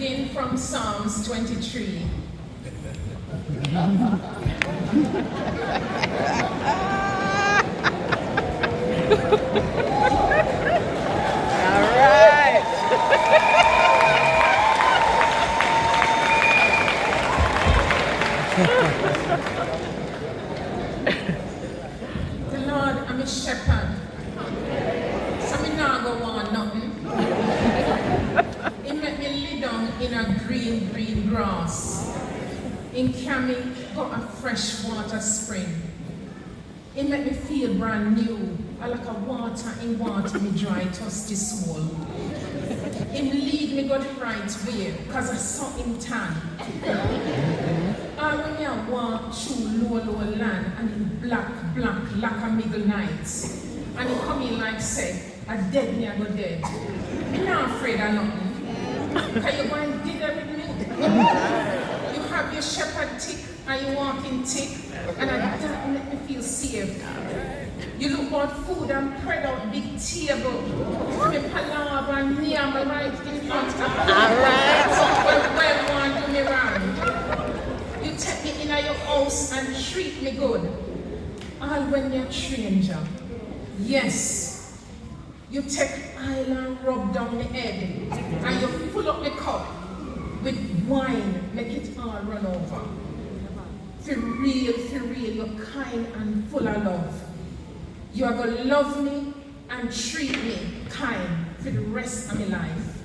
reading from Psalms 23. All right. The Lord, I'm a shepherd. So me nah go want nothing. He make me lie down in a green grass. In carry me got a fresh water spring. It make me feel brand new. I like a water in water me dry thirsty soul. Him lead me go the right way, cause I saw him tan. All when me I walk through low land and it black like a middle night. And he come in like say, I dead me I go dead. I'm not afraid of nothing. Cause you going to dinner with me. You have your shepherd tick and you walking tick. And that make me feel safe. You look about food and spread out big table. Me palaver and near me right in front of me. Alright. Well, want do me wrong. You take me in your house and treat me good. All when you're a stranger. Yes. You take oil and rub down the head. And you fill up the cup with wine. Make it all run over. For real, you're kind and full of love. You are going to love me and treat me kind for the rest of my life.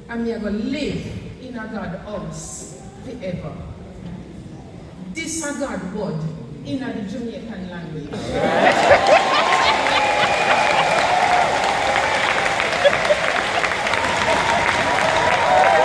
And you are going to live in a God house forever. This is a God word in the Jamaican language.